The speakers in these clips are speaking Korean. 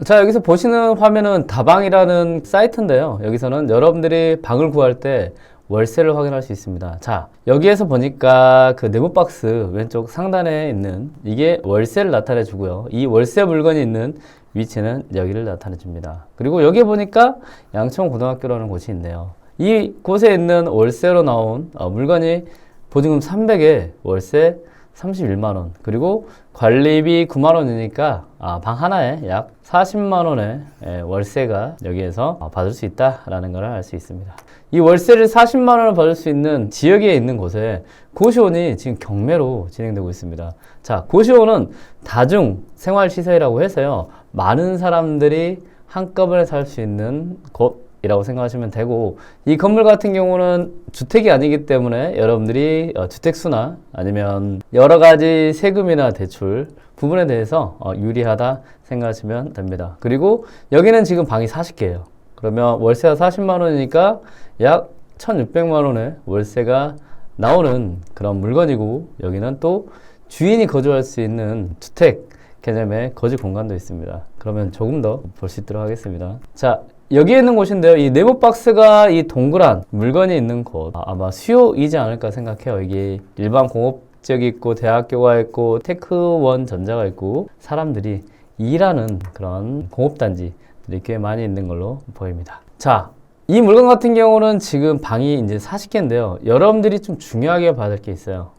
자, 여기서 보시는 화면은 다방이라는 사이트인데요. 여기서는 여러분들이 방을 구할 때 월세를 확인할 수 있습니다. 자, 여기에서 보니까 그 네모 박스 왼쪽 상단에 있는 이게 월세를 나타내 주고요. 이 월세 물건이 있는 위치는 여기를 나타내 줍니다. 그리고 여기 보니까 양천고등학교라는 곳이 있네요. 이 곳에 있는 월세로 나온 물건이 보증금 300에 월세 31만원, 그리고 관리비 9만원이니까 방 하나에 약 40만원의 월세가 여기에서 받을 수 있다라는 걸 알 수 있습니다. 이 월세를 40만원을 받을 수 있는 지역에 있는 곳에 고시원이 지금 경매로 진행되고 있습니다. 자, 고시원은 다중생활시설이라고 해서요, 많은 사람들이 한꺼번에 살 수 있는 곳이라고 생각하시면 되고, 이 건물 같은 경우는 주택이 아니기 때문에 여러분들이 주택수나 아니면 여러가지 세금이나 대출 부분에 대해서 유리하다 생각하시면 됩니다. 그리고 여기는 지금 방이 40개예요. 그러면 월세가 40만원이니까 약 1600만원의 월세가 나오는 그런 물건이고, 여기는 또 주인이 거주할 수 있는 주택 개념의 거주 공간도 있습니다. 그러면 조금 더 볼 수 있도록 하겠습니다. 자, 여기에 있는 곳인데요. 이 네모 박스가 이 동그란 물건이 있는 곳, 아마 수요이지 않을까 생각해요. 이게 일반 공업지역이 있고 대학교가 있고 테크원 전자가 있고 사람들이 일하는 그런 공업단지들이 꽤 많이 있는 걸로 보입니다. 자, 이 물건 같은 경우는 지금 방이 이제 40개인데요. 여러분들이 좀 중요하게 봐야 될 게 있어요.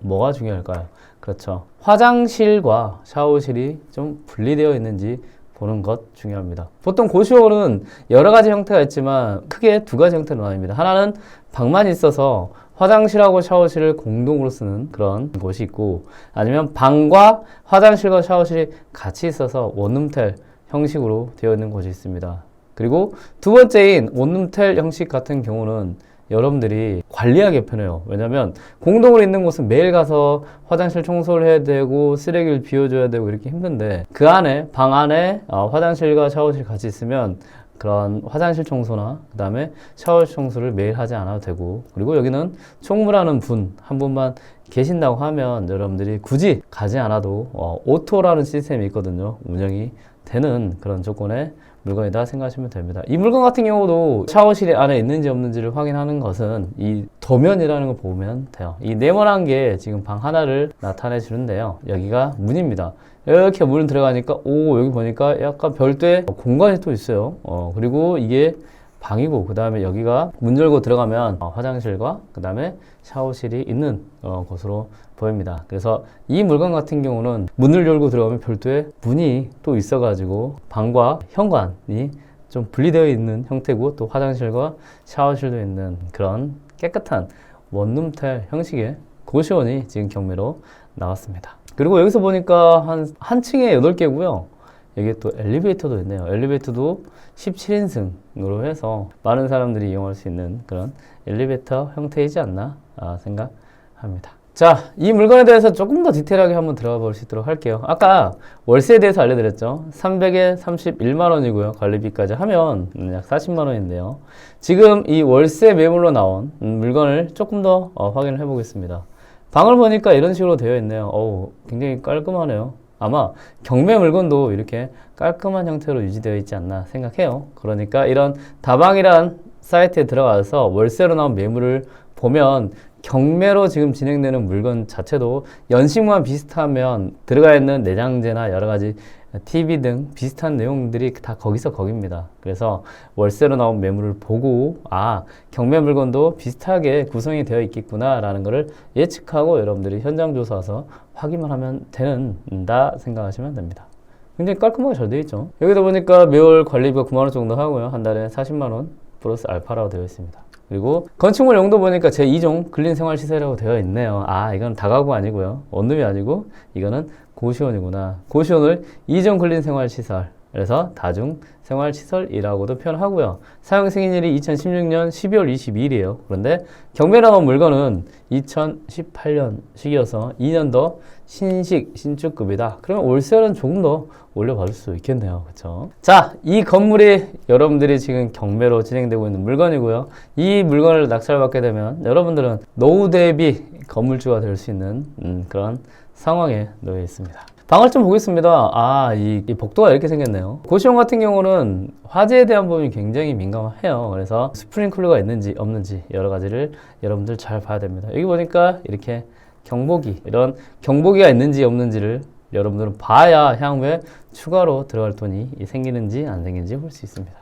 뭐가 중요할까요? 그렇죠. 화장실과 샤워실이 좀 분리되어 있는지 보는 것 중요합니다. 보통 고시원은 여러 가지 형태가 있지만 크게 두 가지 형태로 나뉩니다. 하나는 방만 있어서 화장실하고 샤워실을 공동으로 쓰는 그런 곳이 있고, 아니면 방과 화장실과 샤워실이 같이 있어서 원룸텔 형식으로 되어 있는 곳이 있습니다. 그리고 두 번째인 원룸텔 형식 같은 경우는 여러분들이 관리하기 편해요. 왜냐면 공동으로 있는 곳은 매일 가서 화장실 청소를 해야 되고 쓰레기를 비워줘야 되고 이렇게 힘든데, 그 안에 방 안에 화장실과 샤워실 같이 있으면 그런 화장실 청소나 그 다음에 샤워실 청소를 매일 하지 않아도 되고, 그리고 여기는 총무라는 분 한 분만 계신다고 하면 여러분들이 굳이 가지 않아도 오토라는 시스템이 있거든요. 운영이 되는 그런 조건의 물건이다 생각하시면 됩니다. 이 물건 같은 경우도 샤워실 안에 있는지 없는지를 확인하는 것은 이 도면이라는 걸 보면 돼요. 이 네모난 게 지금 방 하나를 나타내 주는데요. 여기가 문입니다. 이렇게 문 들어가니까 여기 보니까 약간 별도의 공간이 또 있어요. 그리고 이게 방이고, 그 다음에 여기가 문 열고 들어가면 화장실과 그 다음에 샤워실이 있는 곳으로 보입니다. 그래서 이 물건 같은 경우는 문을 열고 들어가면 별도의 문이 또 있어가지고 방과 현관이 좀 분리되어 있는 형태고, 또 화장실과 샤워실도 있는 그런 깨끗한 원룸텔 형식의 고시원이 지금 경매로 나왔습니다. 그리고 여기서 보니까 한 층에 8개고요. 여기에 또 엘리베이터도 있네요. 엘리베이터도 17인승으로 해서 많은 사람들이 이용할 수 있는 그런 엘리베이터 형태이지 않나 생각합니다. 자, 이 물건에 대해서 조금 더 디테일하게 한번 들어가 볼 수 있도록 할게요. 아까 월세에 대해서 알려드렸죠. 300에 31만원이고요. 관리비까지 하면 약 40만원인데요. 지금 이 월세 매물로 나온 물건을 조금 더 확인을 해보겠습니다. 방을 보니까 이런 식으로 되어 있네요. 굉장히 깔끔하네요. 아마 경매 물건도 이렇게 깔끔한 형태로 유지되어 있지 않나 생각해요. 그러니까 이런 다방이란 사이트에 들어가서 월세로 나온 매물을 보면 경매로 지금 진행되는 물건 자체도 연식만 비슷하면 들어가 있는 내장재나 여러 가지 TV 등 비슷한 내용들이 다 거기입니다. 그래서 월세로 나온 매물을 보고 경매 물건도 비슷하게 구성이 되어 있겠구나 라는 것을 예측하고 여러분들이 현장 조사 와서 확인만 하면 된다 생각하시면 됩니다. 굉장히 깔끔하게 잘 되어 있죠. 여기다 보니까 매월 관리비가 9만원 정도 하고요. 한 달에 40만원 플러스 알파라고 되어 있습니다. 그리고 건축물 용도 보니까 제2종 근린생활시설이라고 되어 있네요. 이건 다가구 아니고요. 원룸이 아니고 이거는 고시원이구나. 고시원을 2종 근린생활시설, 그래서 다중생활시설이라고도 표현하고요. 사용 승인일이 2016년 12월 22일이에요. 그런데 경매 나온 물건은 2018년식이어서 2년 더 신축급이다. 그러면 월세는 조금 더 올려받을 수 있겠네요. 그렇죠? 자, 이 건물이 여러분들이 지금 경매로 진행되고 있는 물건이고요. 이 물건을 낙찰받게 되면 여러분들은 노후 대비 건물주가 될 수 있는 그런 상황에 놓여 있습니다. 방을 좀 보겠습니다. 아, 이 복도가 이렇게 생겼네요. 고시원 같은 경우는 화재에 대한 부분이 굉장히 민감해요. 그래서 스프링클러가 있는지 없는지 여러 가지를 여러분들 잘 봐야 됩니다. 여기 보니까 이렇게 경보기, 이런 경보기가 있는지 없는지를 여러분들은 봐야 향후에 추가로 들어갈 돈이 생기는지 안 생기는지 볼 수 있습니다.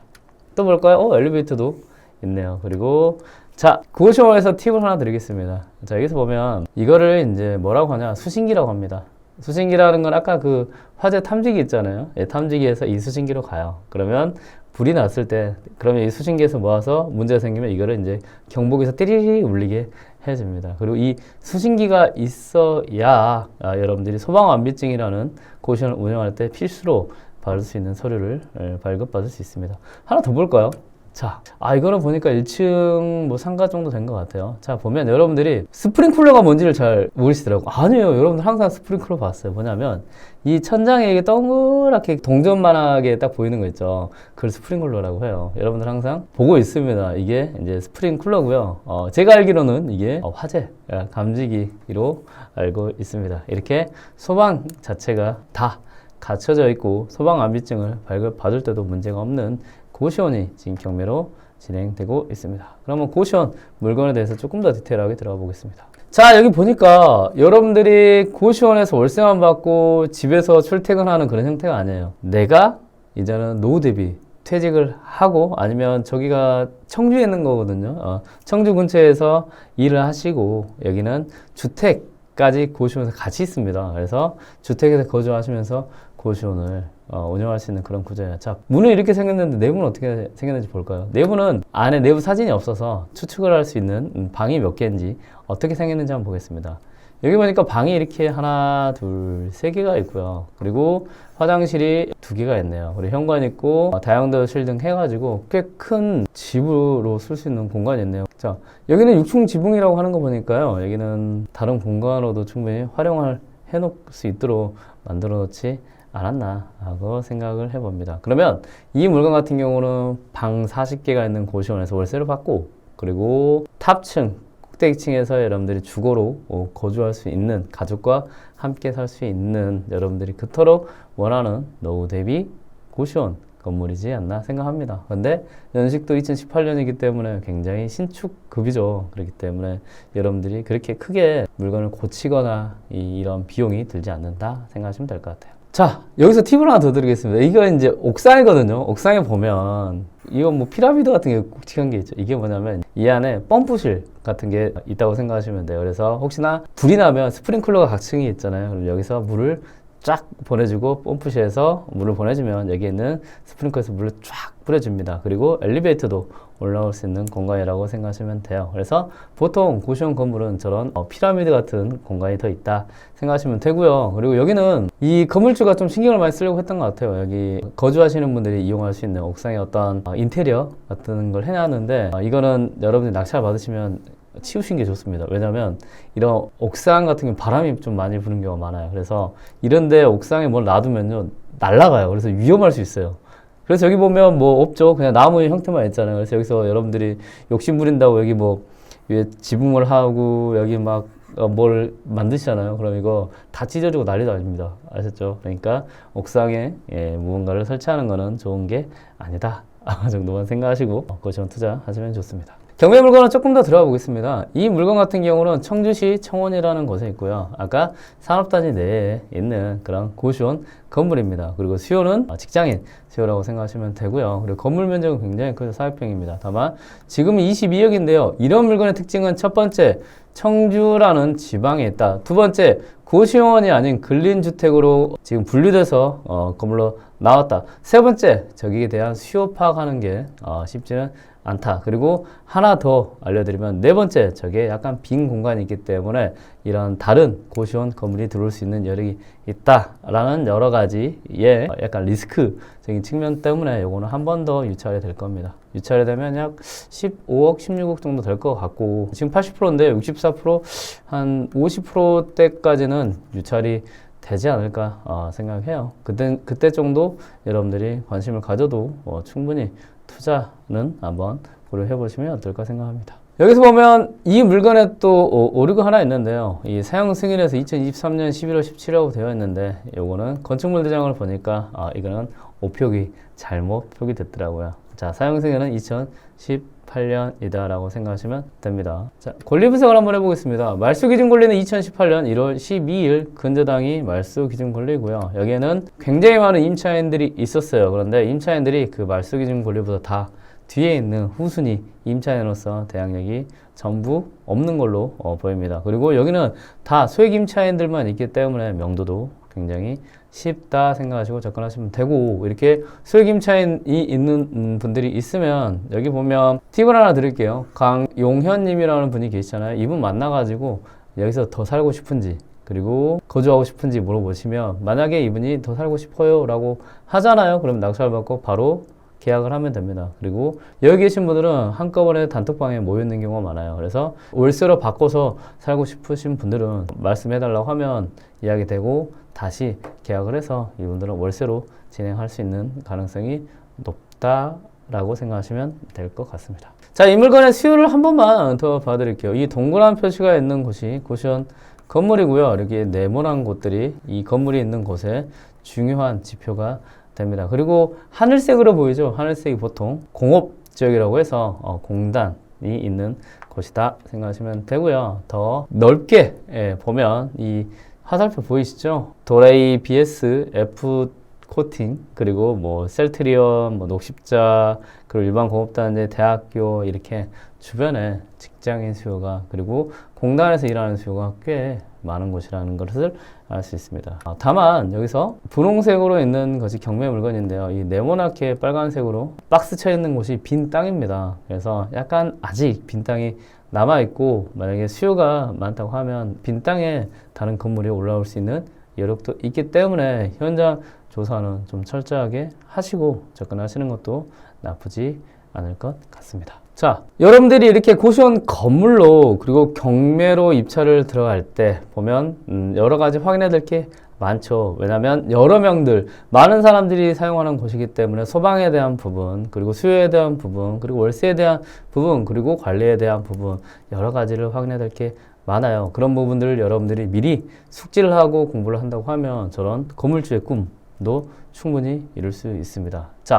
또 볼까요? 엘리베이터도 있네요. 그리고 자, 고시원에서 팁을 하나 드리겠습니다. 자, 여기서 보면 이거를 이제 뭐라고 하냐? 수신기라고 합니다. 수신기라는 건 아까 그 화재 탐지기 있잖아요. 예, 탐지기에서 이 수신기로 가요. 그러면 불이 났을 때, 그러면 이 수신기에서 모아서 문제가 생기면 이거를 이제 경보기에서 띠리리 울리게 해줍니다. 그리고 이 수신기가 있어야 여러분들이 소방완비증이라는 고시원을 운영할 때 필수로 받을 수 있는 서류를 발급받을 수 있습니다. 하나 더 볼까요? 자, 이거는 보니까 1층 뭐 상가 정도 된 것 같아요. 자, 보면 여러분들이 스프링쿨러가 뭔지를 잘 모르시더라고요. 아니에요. 여러분들 항상 스프링쿨러 봤어요. 뭐냐면 이 천장에 이게 동그랗게 동전만하게 딱 보이는 거 있죠. 그걸 스프링쿨러라고 해요. 여러분들 항상 보고 있습니다. 이게 이제 스프링쿨러고요. 제가 알기로는 이게 화재 감지기로 알고 있습니다. 이렇게 소방 자체가 다 갖춰져 있고 소방안비증을 발급받을 때도 문제가 없는 고시원이 지금 경매로 진행되고 있습니다. 그러면 고시원 물건에 대해서 조금 더 디테일하게 들어가 보겠습니다. 자, 여기 보니까 여러분들이 고시원에서 월세만 받고 집에서 출퇴근하는 그런 형태가 아니에요. 내가 이제는 노후 대비 퇴직을 하고 아니면 저기가 청주에 있는 거거든요. 청주 근처에서 일을 하시고 여기는 주택까지 고시원에서 같이 있습니다. 그래서 주택에서 거주하시면서 고시원을 운영할 수 있는 그런 구조예요. 자, 문은 이렇게 생겼는데 내부는 어떻게 생겼는지 볼까요? 내부는 안에 내부 사진이 없어서 추측을 할 수 있는 방이 몇 개인지 어떻게 생겼는지 한번 보겠습니다. 여기 보니까 방이 이렇게 하나, 둘, 세 개가 있고요. 그리고 화장실이 두 개가 있네요. 그리고 현관 있고 다용도실 등 해가지고 꽤 큰 집으로 쓸 수 있는 공간이 있네요. 자, 여기는 6층 지붕이라고 하는 거 보니까요. 여기는 다른 공간으로도 충분히 활용을 해놓을 수 있도록 만들어 놓지 않았나 하고 생각을 해봅니다. 그러면 이 물건 같은 경우는 방 40개가 있는 고시원에서 월세를 받고 그리고 탑층 꼭대기층에서 여러분들이 주거로 거주할 수 있는 가족과 함께 살 수 있는 여러분들이 그토록 원하는 노후 대비 고시원 건물이지 않나 생각합니다. 근데 연식도 2018년이기 때문에 굉장히 신축급이죠. 그렇기 때문에 여러분들이 그렇게 크게 물건을 고치거나 이런 비용이 들지 않는다 생각하시면 될 것 같아요. 자, 여기서 팁을 하나 더 드리겠습니다. 이거 이제 옥상이거든요. 옥상에 보면 이건 뭐 피라미드 같은 게 굵직한 게 있죠. 이게 뭐냐면 이 안에 펌프실 같은 게 있다고 생각하시면 돼요. 그래서 혹시나 불이 나면 스프링클러가 각 층이 있잖아요. 그럼 여기서 물을 쫙 보내주고 펌프실에서 물을 보내주면 여기 있는 스프링클러에서 물을 쫙 뿌려줍니다. 그리고 엘리베이터도 올라올 수 있는 공간이라고 생각하시면 돼요. 그래서 보통 고시원 건물은 저런 피라미드 같은 공간이 더 있다 생각하시면 되고요. 그리고 여기는 이 건물주가 좀 신경을 많이 쓰려고 했던 것 같아요. 여기 거주하시는 분들이 이용할 수 있는 옥상의 어떤 인테리어 같은 걸 해놨는데 이거는 여러분들이 낙찰 받으시면 치우신 게 좋습니다. 왜냐면 이런 옥상 같은 경우 바람이 좀 많이 부는 경우가 많아요. 그래서 이런데 옥상에 뭘 놔두면요 날아가요. 그래서 위험할 수 있어요. 그래서 여기 보면 뭐 없죠. 그냥 나무 형태만 있잖아요. 그래서 여기서 여러분들이 욕심 부린다고 여기 뭐 위에 지붕을 하고 여기 막 뭘 만드시잖아요. 그럼 이거 다 찢어지고 난리도 아닙니다. 아셨죠? 그러니까 옥상에 무언가를 설치하는 거는 좋은 게 아니다. 정도만 생각하시고 고시원 투자하시면 좋습니다. 경매 물건은 조금 더 들어가 보겠습니다. 이 물건 같은 경우는 청주시 청원이라는 곳에 있고요. 아까 산업단지 내에 있는 그런 고시원 건물입니다. 그리고 수요는 직장인 수요라고 생각하시면 되고요. 그리고 건물 면적은 굉장히 크죠. 400평입니다. 다만 지금 22억인데요. 이런 물건의 특징은 첫 번째, 청주라는 지방에 있다. 두 번째, 고시원이 아닌 근린주택으로 지금 분류돼서 건물로 나왔다. 세 번째, 저기에 대한 수요 파악하는 게 쉽지는 않다. 그리고 하나 더 알려드리면 네 번째, 저게 약간 빈 공간이 있기 때문에 이런 다른 고시원 건물이 들어올 수 있는 여력이 있다라는 여러 가지의 약간 리스크적인 측면 때문에 요거는 한 번 더 유찰이 될 겁니다. 유찰이 되면 약 15억, 16억 정도 될 것 같고 지금 80%인데 64%한 50%대까지는 유찰이 되지 않을까 생각해요. 그때 정도 여러분들이 관심을 가져도 충분히 투자는 한번 고려해 보시면 어떨까 생각합니다. 여기서 보면 이 물건에 또 오류가 하나 있는데요. 이 사용 승인에서 2023년 11월 17일이라고 되어 있는데 요거는 건축물 대장을 보니까 이거는 오표기 잘못 표기됐더라고요. 자, 사용 승인은 2018년이다라고 생각하시면 됩니다. 자, 권리 분석을 한번 해보겠습니다. 말소 기준 권리는 2018년 1월 12일 근저당이 말소 기준 권리고요. 여기에는 굉장히 많은 임차인들이 있었어요. 그런데 임차인들이 그 말소 기준 권리보다 다 뒤에 있는 후순위 임차인으로서 대항력이 전부 없는 걸로 보입니다. 그리고 여기는 다 소액 임차인들만 있기 때문에 명도도 굉장히 쉽다 생각하시고 접근하시면 되고, 이렇게 소액 임차인이 있는 분들이 있으면 여기 보면 팁을 하나 드릴게요. 강용현 님이라는 분이 계시잖아요. 이분 만나가지고 여기서 더 살고 싶은지 그리고 거주하고 싶은지 물어보시면, 만약에 이분이 더 살고 싶어요 라고 하잖아요. 그럼 낙찰 받고 바로 계약을 하면 됩니다. 그리고 여기 계신 분들은 한꺼번에 단톡방에 모여 있는 경우가 많아요. 그래서 월세로 바꿔서 살고 싶으신 분들은 말씀해달라고 하면 이야기 되고 다시 계약을 해서 이분들은 월세로 진행할 수 있는 가능성이 높다라고 생각하시면 될 것 같습니다. 자, 이 물건의 수요를 한 번만 더 봐드릴게요. 이 동그란 표시가 있는 곳이 고시원 건물이고요. 이렇게 네모난 곳들이 이 건물이 있는 곳에 중요한 지표가 됩니다. 그리고 하늘색으로 보이죠? 하늘색이 보통 공업 지역이라고 해서 공단이 있는 곳이다 생각하시면 되고요. 더 넓게 보면 이 화살표 보이시죠? 도레이, BS, F 코팅, 그리고 뭐 셀트리온, 뭐 녹십자, 그리고 일반 공업단지, 대학교, 이렇게 주변에 직장인 수요가, 그리고 공단에서 일하는 수요가 꽤 많은 곳이라는 것을 알 수 있습니다. 다만 여기서 분홍색으로 있는 것이 경매 물건인데요. 이 네모나게 빨간색으로 박스 쳐 있는 곳이 빈 땅입니다. 그래서 약간 아직 빈 땅이 남아있고, 만약에 수요가 많다고 하면 빈 땅에 다른 건물이 올라올 수 있는 여력도 있기 때문에 현장 조사는 좀 철저하게 하시고 접근하시는 것도 나쁘지 않을 것 같습니다. 자, 여러분들이 이렇게 고시원 건물로 그리고 경매로 입찰을 들어갈 때 보면 여러 가지 확인해야 될 게 많죠. 왜냐하면 여러 명들, 많은 사람들이 사용하는 곳이기 때문에 소방에 대한 부분, 그리고 수요에 대한 부분, 그리고 월세에 대한 부분, 그리고 관리에 대한 부분, 여러 가지를 확인해야 될 게 많아요. 그런 부분들을 여러분들이 미리 숙지를 하고 공부를 한다고 하면 저런 건물주의 꿈도 충분히 이룰 수 있습니다. 자,